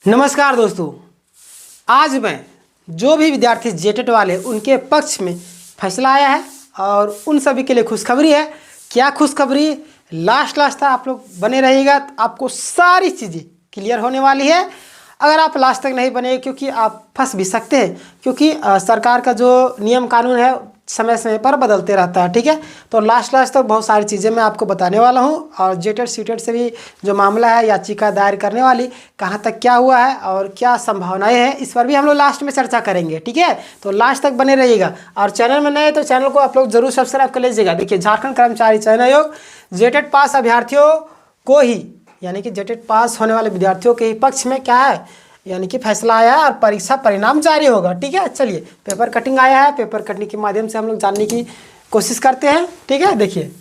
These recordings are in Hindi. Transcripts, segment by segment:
नमस्कार दोस्तों, आज मैं जो भी विद्यार्थी जेटेट वाले उनके पक्ष में फैसला आया है और उन सभी के लिए खुशखबरी है। क्या खुशखबरी? लास्ट तक आप लोग बने रहिएगा तो आपको सारी चीज़ें क्लियर होने वाली है। अगर आप लास्ट तक नहीं बने क्योंकि आप फंस भी सकते हैं, क्योंकि सरकार का जो नियम कानून है समय समय पर बदलते रहता है। ठीक है, तो लास्ट तक बहुत सारी चीज़ें मैं आपको बताने वाला हूं और जेटेट सीटेट से भी जो मामला है याचिका दायर करने वाली कहां तक क्या हुआ है और क्या संभावनाएं हैं, इस पर भी हम लोग लास्ट में चर्चा करेंगे। ठीक है, तो लास्ट तक बने रहिएगा और चैनल में नए तो चैनल को आप लोग जरूर सब्सक्राइब कर लीजिएगा। देखिए, झारखंड कर्मचारी चयन आयोग जेटेट पास अभ्यर्थियों को ही यानी कि जेटेट पास होने वाले विद्यार्थियों के ही पक्ष में क्या है यानी कि फैसला आया है और परीक्षा परिणाम जारी होगा। ठीक है, चलिए पेपर कटिंग आया है, पेपर कटिंग के माध्यम से हम लोग जानने की कोशिश करते हैं। ठीक है, देखिए,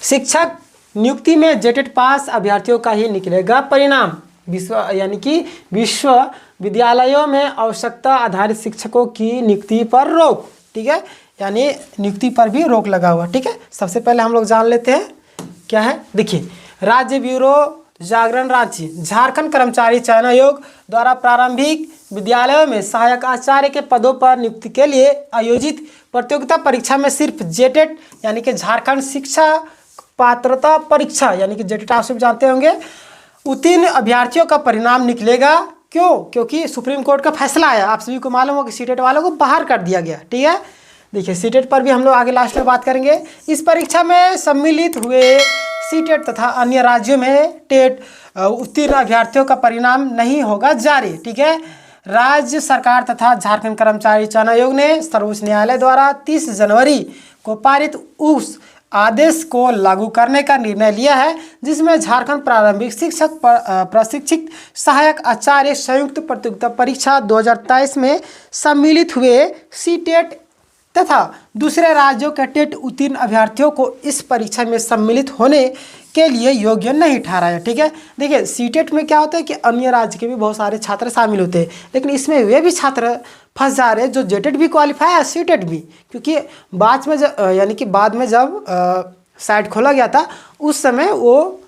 शिक्षक नियुक्ति में जेटेट पास अभ्यर्थियों का ही निकलेगा परिणाम। विश्वविद्यालयों में आवश्यकता आधारित शिक्षकों की नियुक्ति पर रोक। ठीक है, यानी नियुक्ति पर भी रोक लगा हुआ। ठीक है, सबसे पहले हम लोग जान लेते हैं क्या है। देखिए, राज्य ब्यूरो जागरण रांची झारखंड कर्मचारी चयन आयोग द्वारा प्रारंभिक विद्यालयों में सहायक आचार्य के पदों पर नियुक्ति के लिए आयोजित प्रतियोगिता परीक्षा में सिर्फ जेटेट यानी कि झारखंड शिक्षा पात्रता परीक्षा यानी कि जेटेट आप सब जानते होंगे उत्तीर्ण अभ्यर्थियों का परिणाम निकलेगा। क्यों? क्योंकि सुप्रीम कोर्ट का फैसला आया। आप सभी को मालूम हो कि सीटेट वालों को बाहर कर दिया गया। ठीक है, देखिए, सीटेट पर भी हम लोग आगे लास्ट में बात करेंगे। इस परीक्षा में सम्मिलित हुए सीटेट तथा अन्य राज्यों में टेट उत्तीर्ण अभ्यर्थियों का परिणाम नहीं होगा जारी। ठीक है, राज्य सरकार तथा झारखंड कर्मचारी चयन आयोग ने सर्वोच्च न्यायालय द्वारा 30 जनवरी को पारित उस आदेश को लागू करने का निर्णय लिया है जिसमें झारखंड प्रारंभिक शिक्षक प्रशिक्षित सहायक आचार्य संयुक्त प्रतियोगिता परीक्षा 2023 में सम्मिलित हुए सीटेट तथा दूसरे राज्यों के टेट उत्तीर्ण अभ्यर्थियों को इस परीक्षा में सम्मिलित होने के लिए योग्य नहीं ठहराया। ठीक है, देखिए, सीटेट में क्या होता है कि अन्य राज्य के भी बहुत सारे छात्र शामिल होते हैं, लेकिन इसमें वे भी छात्र फंस जा रहे हैं जो जेटेट भी क्वालिफाई है सीटेट भी, क्योंकि बाद में जब साइट खोला गया था उस समय वो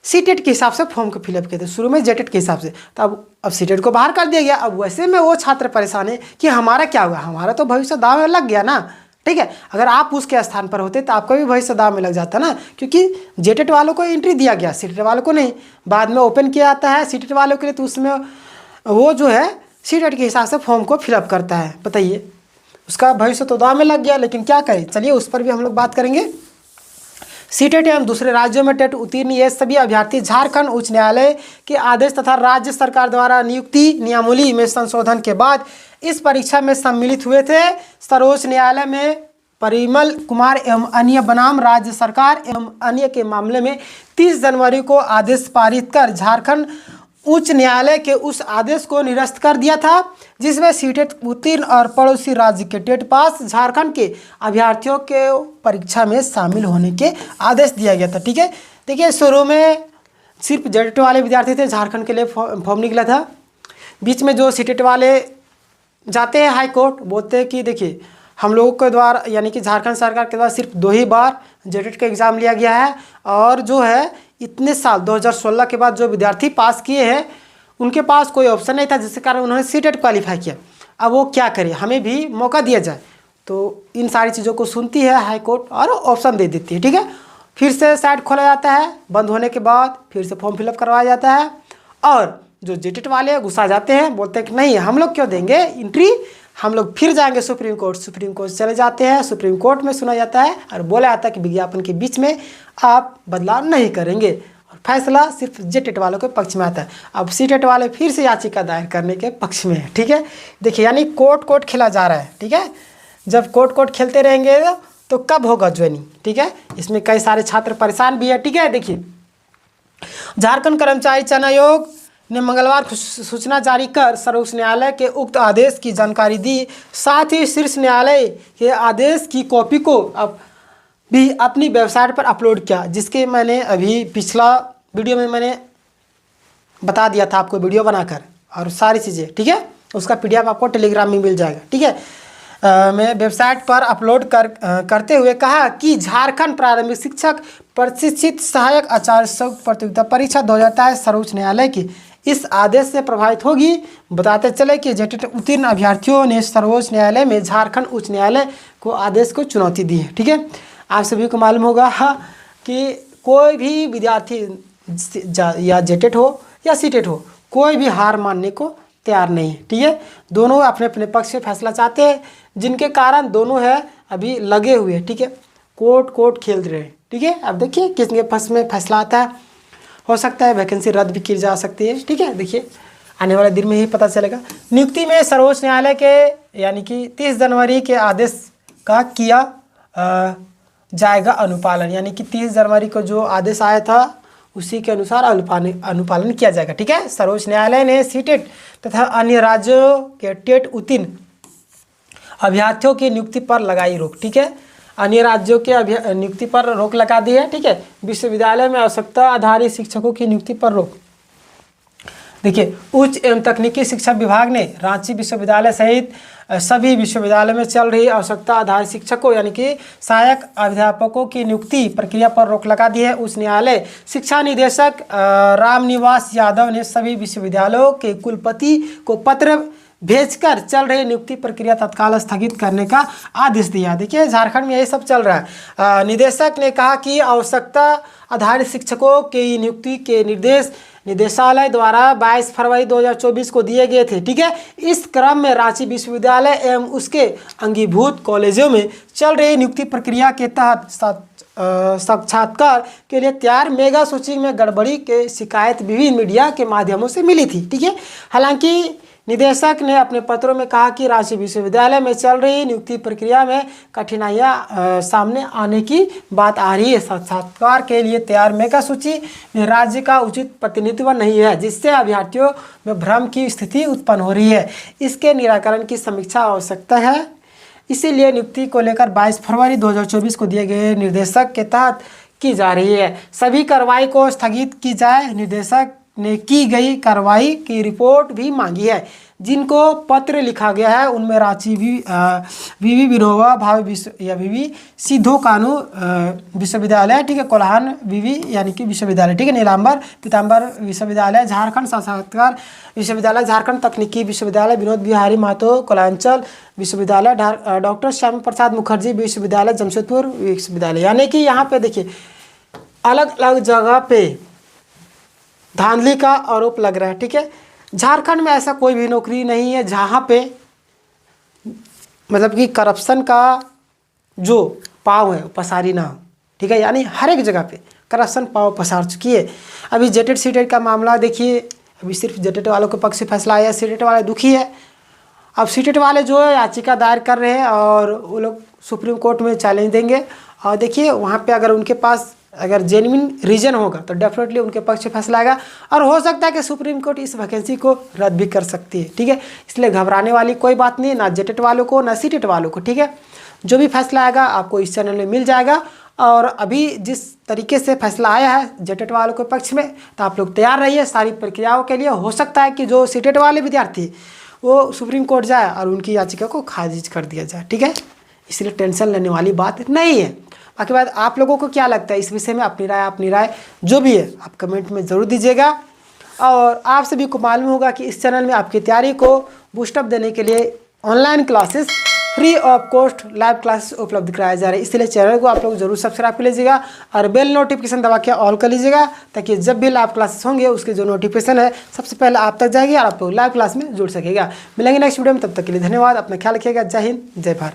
सीटेट के हिसाब से फॉर्म को फिलअप किए थे, शुरू में जेटेट के हिसाब से, तो अब सीटेट को बाहर कर दिया गया। अब वैसे में वो छात्र परेशान है कि हमारा क्या होगा, हमारा तो भविष्य दाव में लग गया ना। ठीक है, अगर आप उसके स्थान पर होते तो आपका भी भविष्य दाव में लग जाता ना, क्योंकि जेटेट वालों को एंट्री दिया गया, सीटेट वालों को नहीं। बाद में ओपन किया जाता है सीटेट वालों के लिए, तो उसमें वो जो है सीटेट के हिसाब से फॉर्म को फिलअप करता है। बताइए, उसका भविष्य तो दाव में लग गया, लेकिन क्या करें। चलिए, उस पर भी हम लोग बात करेंगे। सीटेट एवं दूसरे राज्यों में टेट उत्तीर्ण ये सभी अभ्यर्थी झारखंड उच्च न्यायालय के आदेश तथा राज्य सरकार द्वारा नियुक्ति नियमावली में संशोधन के बाद इस परीक्षा में सम्मिलित हुए थे। सर्वोच्च न्यायालय में परिमल कुमार एवं अन्य बनाम राज्य सरकार एवं अन्य के मामले में 30 जनवरी को आदेश पारित कर झारखंड उच्च न्यायालय के उस आदेश को निरस्त कर दिया था जिसमें सीटेट उत्तीर्ण और पड़ोसी राज्य के टेट पास झारखंड के अभ्यर्थियों के परीक्षा में शामिल होने के आदेश दिया गया था। ठीक है, देखिए, शुरू में सिर्फ जेटेट वाले विद्यार्थी थे, झारखंड के लिए फॉर्म निकला था। बीच में जो सीटेट वाले जाते हैं हाई कोर्ट, बोलते हैं कि देखिए, हम लोगों के द्वारा यानी कि झारखंड सरकार के द्वारा सिर्फ 2 ही बार जेटेट का एग्ज़ाम लिया गया है और जो है इतने साल 2016 के बाद जो विद्यार्थी पास किए हैं उनके पास कोई ऑप्शन नहीं था, जिसके कारण उन्होंने सीटेट क्वालिफाई किया। अब वो क्या करें, हमें भी मौका दिया जाए। तो इन सारी चीज़ों को सुनती है हाई कोर्ट और ऑप्शन दे देती है। ठीक है, फिर से साइट खोला जाता है, बंद होने के बाद फिर से फॉर्म फिलअप करवाया जाता है और जो जेटेट वाले गुस्सा जाते हैं, बोलते हैं कि नहीं, हम लोग क्यों देंगे एंट्री, हम लोग फिर जाएंगे सुप्रीम कोर्ट चले जाते हैं। सुप्रीम कोर्ट में सुना जाता है और बोला जाता है कि विज्ञापन के बीच में आप बदलाव नहीं करेंगे और फैसला सिर्फ जेटेट वालों के पक्ष में आता है। अब सीटेट वाले फिर से याचिका दायर करने के पक्ष में है। ठीक है, देखिए, यानी कोर्ट खेला जा रहा है। ठीक है, जब कोर्ट खेलते रहेंगे तो कब होगा ज्वाइनिंग। ठीक है, इसमें कई सारे छात्र परेशान भी है। ठीक है, देखिए, झारखंड कर्मचारी चयन आयोग ने मंगलवार को सूचना जारी कर सर्वोच्च न्यायालय के उक्त आदेश की जानकारी दी। साथ ही शीर्ष न्यायालय के आदेश की कॉपी को अब भी अपनी वेबसाइट पर अपलोड किया, जिसके मैंने अभी पिछला वीडियो में मैंने बता दिया था आपको वीडियो बनाकर और सारी चीज़ें। ठीक है, उसका PDF आपको टेलीग्राम में मिल जाएगा। ठीक है, मैं वेबसाइट पर अपलोड करते हुए कहा कि झारखंड प्रारंभिक शिक्षक प्रशिक्षित सहायक आचार्य संयुक्त प्रतियोगिता परीक्षा 2023 सर्वोच्च न्यायालय की इस आदेश से प्रभावित होगी। बताते चले कि जेटेट उत्तीर्ण अभ्यर्थियों ने सर्वोच्च न्यायालय में झारखंड उच्च न्यायालय को आदेश को चुनौती दी है। ठीक है, आप सभी को मालूम होगा कि कोई भी विद्यार्थी या जेटेट हो या सीटेट हो, कोई भी हार मानने को तैयार नहीं है। ठीक है, दोनों अपने अपने पक्ष में फैसला चाहते हैं, जिनके कारण दोनों है अभी लगे हुए। ठीक है, कोर्ट खेल रहे हैं। ठीक है, अब देखिए किसके पक्ष में फैसला आता है। हो सकता है वैकेंसी रद्द भी की जा सकती है। ठीक है, देखिए आने वाले दिन में ही पता चलेगा। नियुक्ति में सर्वोच्च न्यायालय के यानी कि 30 जनवरी के आदेश का किया जाएगा अनुपालन, यानी कि 30 जनवरी को जो आदेश आया था उसी के अनुसार अनुपालन किया जाएगा। ठीक है, सर्वोच्च न्यायालय ने सीटेट तथा अन्य राज्यों के टेट उत्तीर्ण अभ्यर्थियों की नियुक्ति पर लगाई रोक। ठीक है, अन्य राज्यों के नियुक्ति पर रोक लगा दी है। ठीक है, विश्वविद्यालय में आवश्यकता आधारित शिक्षकों की नियुक्ति पर रोक। देखिए, उच्च एवं तकनीकी शिक्षा विभाग ने रांची विश्वविद्यालय सहित सभी विश्वविद्यालयों में चल रही आवश्यकता आधारित शिक्षकों यानी कि सहायक अध्यापकों की नियुक्ति प्रक्रिया पर रोक लगा दी है। उच्च न्यायालय शिक्षा निदेशक रामनिवास यादव ने सभी विश्वविद्यालयों के कुलपति को पत्र भेजकर चल रही नियुक्ति प्रक्रिया तत्काल स्थगित करने का आदेश दिया। देखिए, झारखंड में यही सब चल रहा है। निदेशक ने कहा कि आवश्यकता आधारित शिक्षकों की नियुक्ति के निर्देश निदेशालय द्वारा 22 फरवरी 2024 को दिए गए थे। ठीक है, इस क्रम में रांची विश्वविद्यालय एवं उसके अंगीभूत कॉलेजों में चल रही नियुक्ति प्रक्रिया के तहत साक्षात्कार के लिए तैयार मेगा सूची में गड़बड़ी के शिकायत विभिन्न मीडिया के माध्यमों से मिली थी। ठीक है, हालांकि निदेशक ने अपने पत्रों में कहा कि रांची विश्वविद्यालय में चल रही नियुक्ति प्रक्रिया में कठिनाइयां सामने आने की बात आ रही है। साक्षात्कार के लिए तैयार मेगा सूची में राज्य का उचित प्रतिनिधित्व नहीं है, जिससे अभ्यर्थियों में भ्रम की स्थिति उत्पन्न हो रही है। इसके निराकरण की समीक्षा आवश्यकता है। इसीलिए नियुक्ति को लेकर 22 फरवरी 2024 को दिए गए निर्देशक के तहत की जा रही है। सभी कार्रवाई को स्थगित की जाए। निर्देशक ने की गई कार्रवाई की रिपोर्ट भी मांगी है। जिनको पत्र लिखा गया है उनमें रांची वीवी विनोबा भावे विश्व या वीवी सिद्धो कानू विश्वविद्यालय, ठीक है, कोल्हान वीवी यानी कि विश्वविद्यालय, ठीक है, नीलांबर पीताम्बर विश्वविद्यालय झारखंड, साक्षात्कार विश्वविद्यालय झारखंड, तकनीकी विश्वविद्यालय विनोद बिहारी महतो कोलांचल विश्वविद्यालय, डॉक्टर श्यामा प्रसाद मुखर्जी विश्वविद्यालय जमशेदपुर विश्वविद्यालय। यानी कि यहाँ पे देखिए अलग अलग जगह पे धांधली का आरोप लग रहा है। ठीक है, झारखंड में ऐसा कोई भी नौकरी नहीं है जहाँ पे मतलब कि करप्शन का जो पाव है पसारी ना हो। ठीक है, यानी हर एक जगह पे करप्शन पाव पसार चुकी है। अभी जेटेट सीटेट का मामला देखिए, अभी सिर्फ जेटेट वालों के पक्ष से फैसला आया, सीटेट वाले दुखी है। अब सीटेट वाले जो है याचिका दायर कर रहे हैं और वो लोग सुप्रीम कोर्ट में चैलेंज देंगे। और देखिए वहाँ पे अगर उनके पास अगर जेन्युइन रीजन होगा तो डेफिनेटली उनके पक्ष से फैसला आएगा और हो सकता है कि सुप्रीम कोर्ट इस वैकेंसी को रद्द भी कर सकती है। ठीक है, इसलिए घबराने वाली कोई बात नहीं है, ना जेटेट वालों को ना सीटेट वालों को। ठीक है, जो भी फैसला आएगा आपको इस चैनल में मिल जाएगा। और अभी जिस तरीके से फैसला आया है जेटेट वालों के पक्ष में, तो आप लोग तैयार रहिए सारी प्रक्रियाओं के लिए। हो सकता है कि जो सीटेट वाले विद्यार्थी वो सुप्रीम कोर्ट जाए और उनकी याचिका को खारिज कर दिया जाए। ठीक है, इसलिए टेंशन लेने वाली बात नहीं है। बाकी बात आप लोगों को क्या लगता है इस विषय में, अपनी राय जो भी है आप कमेंट में ज़रूर दीजिएगा। और आप सभी को मालूम होगा कि इस चैनल में आपकी तैयारी को बूस्टअप देने के लिए online classes free of cost live classes उपलब्ध कराया जा रहा है। इसलिए चैनल को आप लोग जरूर सब्सक्राइब कर लीजिएगा और बेल नोटिफिकेशन दबा के ऑल कर लीजिएगा, ताकि जब भी लाइव क्लासेस होंगे उसके जो नोटिफिकेशन है सबसे पहले आप तक जाएगी और आप लोग लाइव क्लास में जुड़ सकेगा। मिलेंगे नेक्स्ट वीडियो में, तब तक के लिए धन्यवाद। अपना ख्याल रखिएगा। जय हिंद, जय भारत।